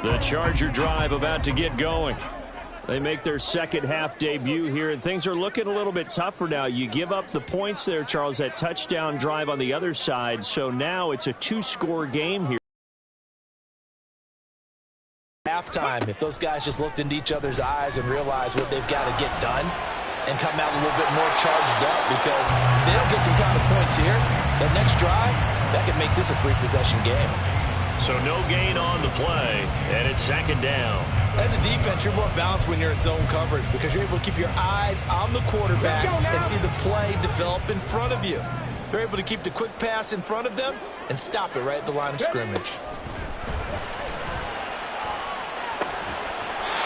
The Charger drive about to get going. They make their second half debut here, and things are looking a little bit tougher now. You give up the points there, Charles, that touchdown drive on the other side, so now it's a two-score game here. Halftime, if those guys just looked into each other's eyes and realized what they've got to get done and come out a little bit more charged up, because if they don't get some kind of points here, that next drive, that could make this a three-possession game. So no gain on the play, and it's second down. As a defense, you're more balanced when you're in zone coverage because you're able to keep your eyes on the quarterback and see the play develop in front of you. They're able to keep the quick pass in front of them and stop it right at the line of scrimmage.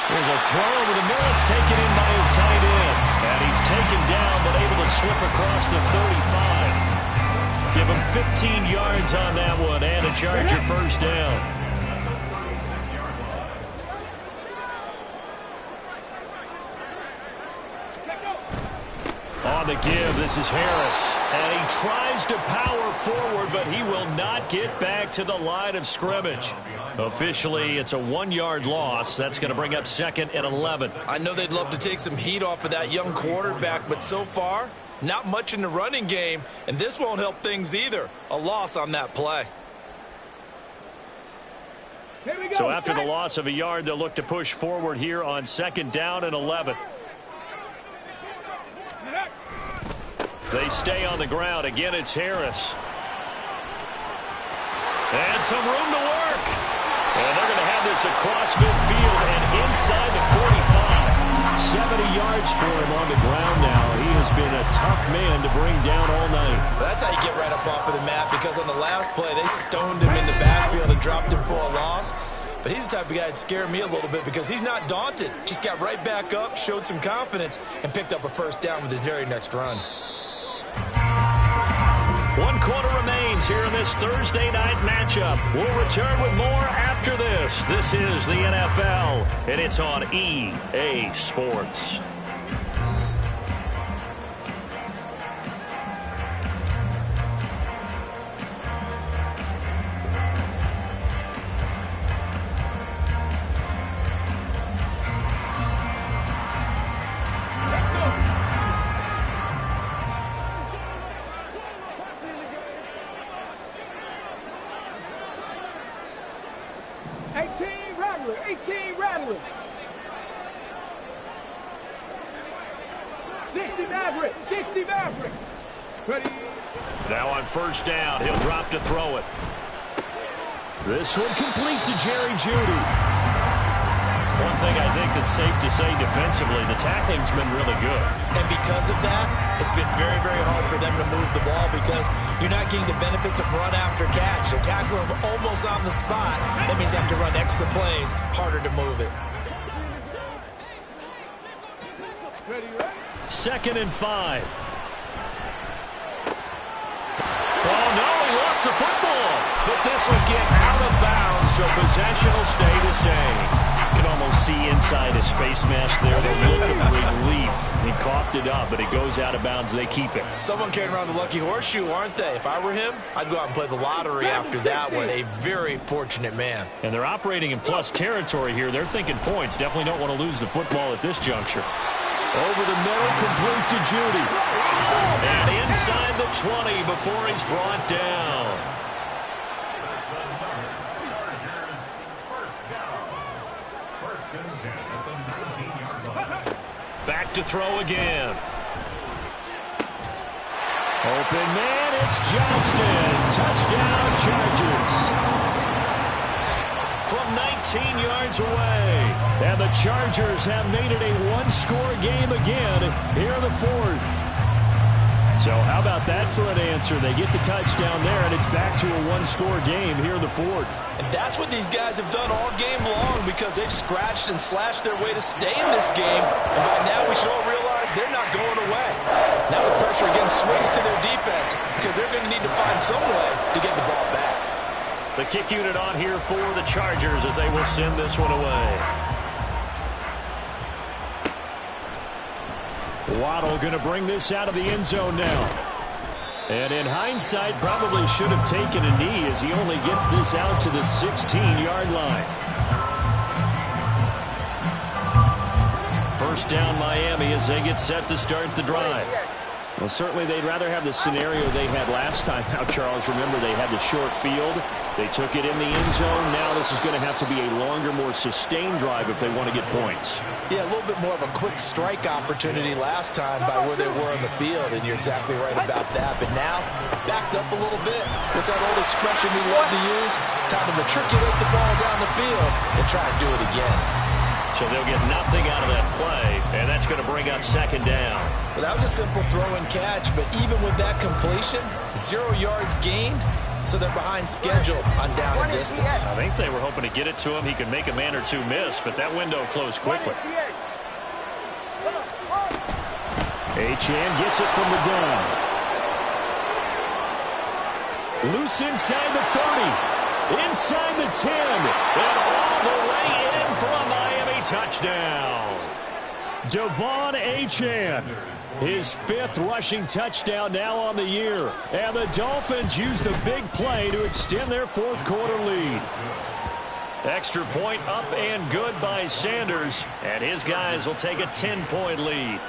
There's a throw over the middle. It's taken in by his tight end. And he's taken down but able to slip across the 35. Give him 15 yards on that one and a Charger first down. On the give, this is Harris. And he tries to power forward, but he will not get back to the line of scrimmage. Officially, it's a 1-yard loss. That's going to bring up second and 11. I know they'd love to take some heat off of that young quarterback, but so far, not much in the running game, and this won't help things either. A loss on that play. So after the loss of a yard, they'll look to push forward here on second down and 11. They stay on the ground. Again, it's Harris. And some room to work. And they're going to have this across midfield and inside the 45. 70 yards for him on the ground now. He has been a tough man to bring down all night. That's how you get right up off of the mat, because on the last play, they stoned him in the backfield and dropped him for a loss. But he's the type of guy that scared me a little bit because he's not daunted. Just got right back up, showed some confidence, and picked up a first down with his very next run. 1 quarter remains here in this Thursday night matchup. We'll return with more after this. This is the NFL, and it's on EA Sports. Now on first down, he'll drop to throw it. This one complete to Jerry Jeudy. One thing I think that's safe to say defensively, the tackling's been really good. And because of that, it's been very, very hard for them to move the ball because you're not getting the benefits of run after catch. They're tackling them almost on the spot. That means they have to run extra plays, harder to move it. Second and 5. Oh, no, he lost the football. But this will get out of bounds, so possession will stay the same. You can almost see inside his face mask there the look of relief. He coughed it up, but it goes out of bounds. They keep it. Someone carrying around the lucky horseshoe, aren't they? If I were him, I'd go out and play the lottery after that one. A very fortunate man. And they're operating in plus territory here. They're thinking points. Definitely don't want to lose the football at this juncture. Over the middle, complete to Jeudy. And inside the 20 before he's brought down. Back to throw again. Open man, it's Johnston. Touchdown, Chargers. From 19 yards away. And the Chargers have made it a one-score game again here in the fourth. So how about that for an answer? They get the touchdown there, and it's back to a one-score game here in the fourth. And that's what these guys have done all game long because they've scratched and slashed their way to stay in this game. And by now we should all realize they're not going away. Now the pressure again swings to their defense because they're going to need to find some way to get the ball back. The kick unit on here for the Chargers as they will send this one away. Waddle going to bring this out of the end zone now. And in hindsight, probably should have taken a knee as he only gets this out to the 16-yard line. first down Miami as they get set to start the drive. Well, certainly they'd rather have the scenario they had last time out, Charles. Remember, they had the short field. They took it in the end zone. Now this is going to have to be a longer, more sustained drive if they want to get points. Yeah, a little bit more of a quick strike opportunity last time by where they were on the field, and you're exactly right about that. But now, backed up a little bit. What's that old expression we love to use? Time to matriculate the ball down the field and try to do it again. So they'll get nothing out of that play, and that's going to bring up second down. Well, that was a simple throw and catch, but even with that completion, 0 yards gained, so they're behind schedule on down and distance. I think they were hoping to get it to him. He could make a man or two miss, but that window closed quickly. Achane gets it from the gun. Loose inside the 30. Inside the 10. And all the way in for a Miami touchdown. Devon Achane. His 5th rushing touchdown now on the year. And the Dolphins use the big play to extend their 4th quarter lead. Extra point up and good by Sanders. And his guys will take a 10-point lead.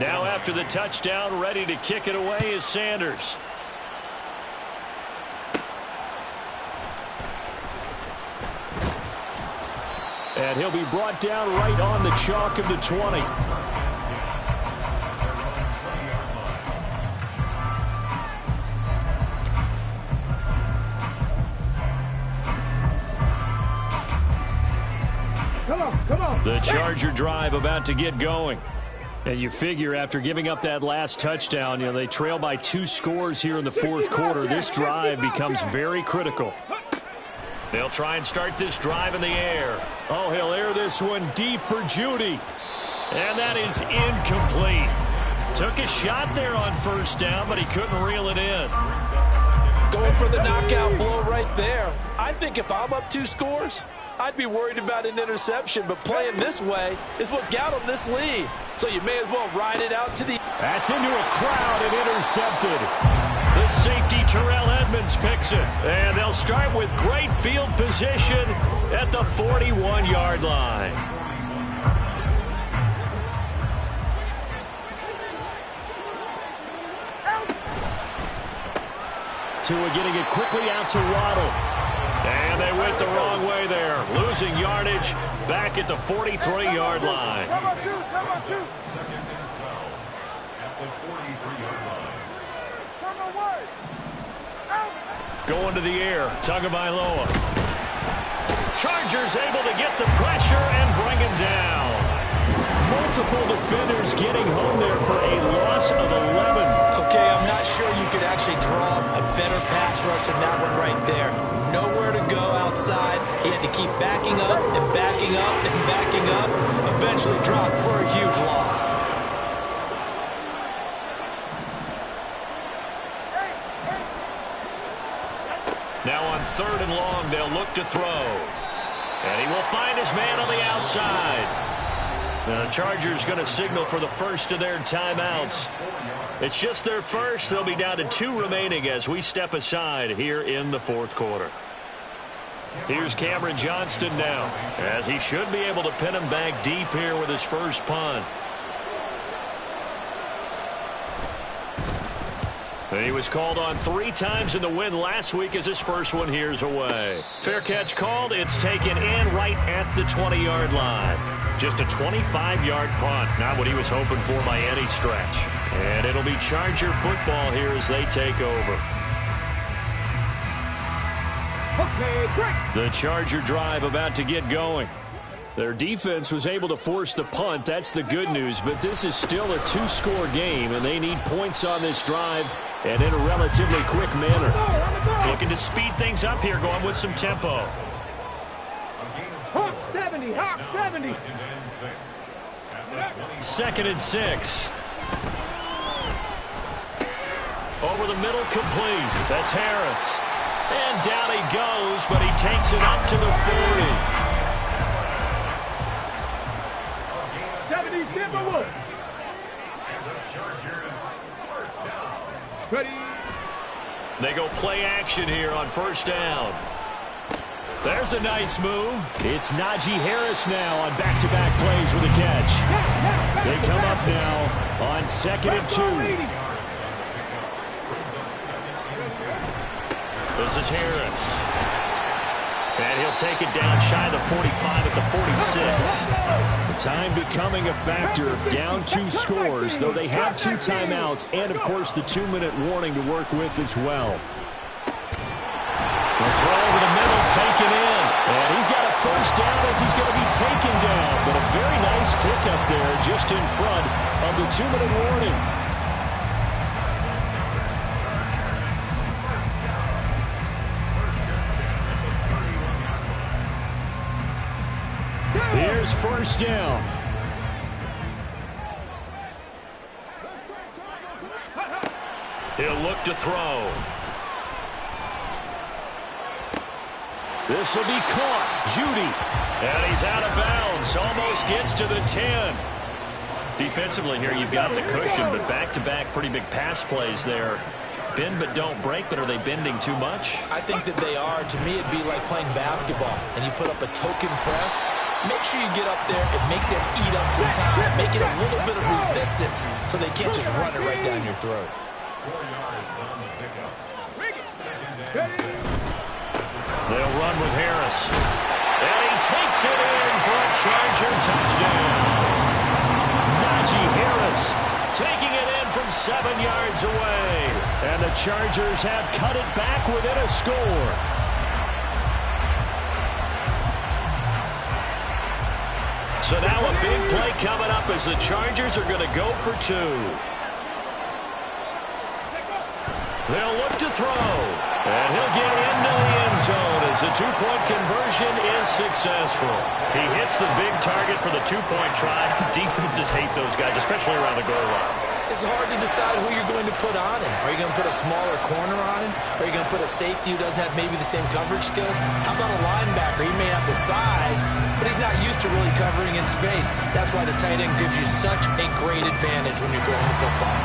Now after the touchdown, ready to kick it away is Sanders. And he'll be brought down right on the chalk of the 20. Come on. The Charger drive about to get going. And you figure after giving up that last touchdown, they trail by 2 scores here in the 4th quarter. This drive becomes very critical. They'll try and start this drive in the air. Oh, he'll air this one deep for Judy. And that is incomplete. Took a shot there on first down, but he couldn't reel it in. Going for the knockout blow right there. I think if I'm up 2 scores, I'd be worried about an interception, but playing this way is what got them this lead. So you may as well ride it out to the... That's into a crowd and intercepted. The safety, Terrell Edmonds, picks it. And they'll start with great field position at the 41-yard line. Tua getting it quickly out to Waddle. And they went the wrong way there. Losing yardage back at the 43-yard line. Going to the air. Tagovailoa. Chargers able to get the pressure and bring him down. Multiple defenders getting home there for a loss of 11. Okay, I'm not sure you could actually draw a better pass rush than that one right there. Nowhere to go outside. He had to keep backing up and backing up and backing up. Eventually dropped for a huge loss. Now on 3rd and long, they'll look to throw. And he will find his man on the outside. Now the Chargers going to signal for the first of their timeouts. It's just their first. They'll be down to 2 remaining as we step aside here in the 4th quarter. Here's Cameron Johnston now, as he should be able to pin him back deep here with his first punt. He was called on 3 times in the win last week as his first one here's away. Fair catch called. It's taken in right at the 20-yard line. Just a 25-yard punt. Not what he was hoping for by any stretch. And it'll be Charger football here as they take over. Okay, great. The Charger drive about to get going. Their defense was able to force the punt. That's the good news. But this is still a 2-score game, and they need points on this drive and in a relatively quick manner. Looking to speed things up here, going with some tempo. Hawk 70, Hawk 70. 2nd and 6. Over the middle, complete. That's Harris. And down he goes, but he takes it up to the 40. 70 Timberwolves. Ready. They go play action here on first down. There's a nice move. It's Najee Harris now on back-to-back plays with a catch. They come up now on 2nd and 2. This is Harris. And he'll take it down shy of the 45 at the 46. The time becoming a factor. Down 2 scores, though they have 2 timeouts and, of course, the 2-minute warning to work with as well. The throw over the middle, taken in. And he's got a first down as he's going to be taken down. But a very nice pickup there just in front of the 2-minute warning. Here's first down. He'll look to throw. This will be caught. Judy. And he's out of bounds. Almost gets to the 10. Defensively here, you've got the cushion, but back-to-back pretty big pass plays there. Bend but don't break, but are they bending too much? I think that they are. To me, it'd be like playing basketball, and you put up a token press. Make sure you get up there and make them eat up some time. Make it a little bit of resistance so they can't just run it right down your throat. They'll run with Harris. And he takes it in for a Charger touchdown. Najee Harris taking it in from 7 yards away. And the Chargers have cut it back within a score. So now a big play coming up as the Chargers are going to go for 2. They'll look to throw. And he'll get into the end zone as the 2-point conversion is successful. He hits the big target for the 2-point try. Defenses hate those guys, especially around the goal line. It's hard to decide who you're going to put on him. Are you going to put a smaller corner on him? Are you going to put a safety who doesn't have maybe the same coverage skills? How about a linebacker? He may have the size, but he's not used to really covering in space. That's why the tight end gives you such a great advantage when you're throwing the football.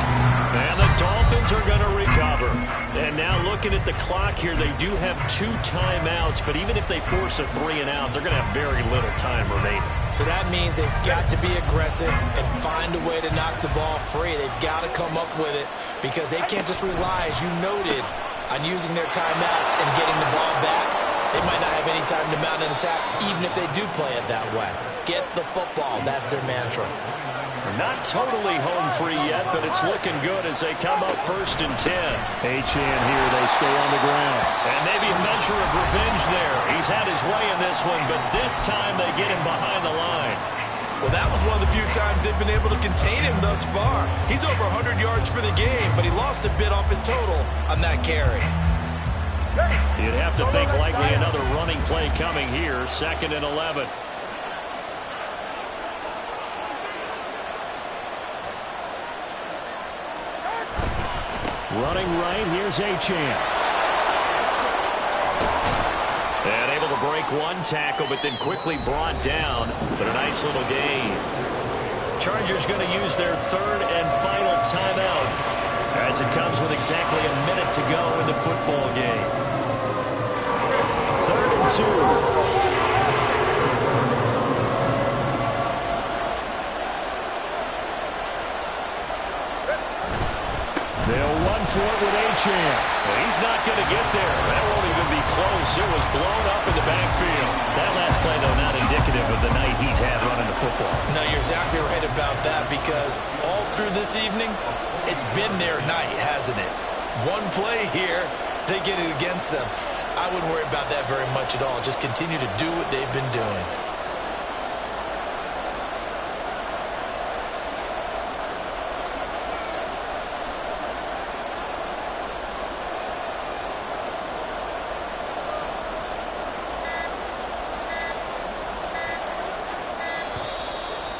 And the Dolphins are going to recover. And now looking at the clock here, they do have 2 timeouts, but even if they force a 3 and out, they're going to have very little time remaining. So that means they've got to be aggressive and find a way to knock the ball free. They've got to come up with it because they can't just rely, as you noted, on using their timeouts and getting the ball back. They might not have any time to mount an attack, even if they do play it that way. Get the football. That's their mantra. Not totally home free yet, but it's looking good as they come up 1st and 10. Achane here, they stay on the ground. And maybe a measure of revenge there. He's had his way in this one, but this time they get him behind the line. Well, that was one of the few times they've been able to contain him thus far. He's over 100 yards for the game, but he lost a bit off his total on that carry. You'd have to think likely another running play coming here, 2nd and 11. Running right, here's Achane. And able to break one tackle, but then quickly brought down. But a nice little gain. Chargers going to use their 3rd and final timeout as it comes with exactly a minute to go in the football game. 3rd and 2. They'll run for it with Achane. Well, he's not going to get there. That won't even be close. It was blown up in the backfield. That last play, though, not indicative of the night he's had running the football. No, you're exactly right about that because all through this evening, it's been their night, hasn't it? One play here, they get it against them. I wouldn't worry about that very much at all. Just continue to do what they've been doing.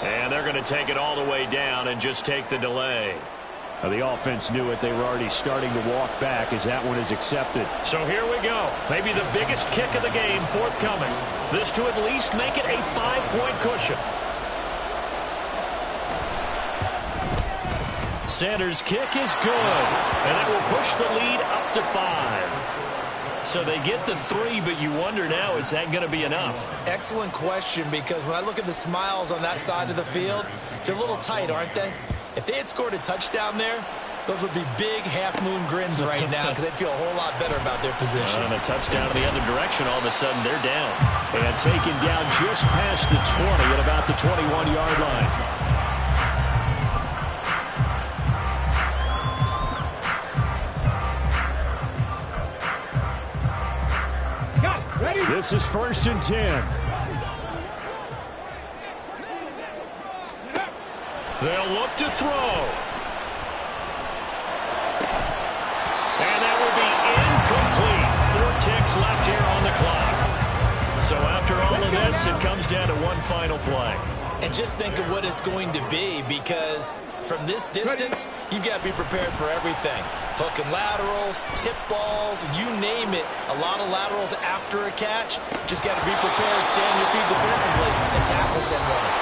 And they're going to take it all the way down and just take the delay. Now, the offense knew it. They were already starting to walk back as that one is accepted. So here we go. Maybe the biggest kick of the game forthcoming. This to at least make it a 5-point cushion. Sanders' kick is good. And it will push the lead up to 5. So they get the 3, but you wonder now, is that going to be enough? Excellent question, because when I look at the smiles on that side of the field, they're a little tight, aren't they? If they had scored a touchdown there, those would be big half-moon grins right now because they'd feel a whole lot better about their position. And a touchdown in the other direction, all of a sudden they're down. And taken down just past the 20 at about the 21-yard line. This is 1st and 10. They'll look to throw. And that will be incomplete. 4 ticks left here on the clock. So after all of this, it comes down to one final play. And just think of what it's going to be, because from this distance, you've got to be prepared for everything. Hook and laterals, tip balls, you name it. A lot of laterals after a catch. Just got to be prepared, stay on your feet defensively, and tackle someone.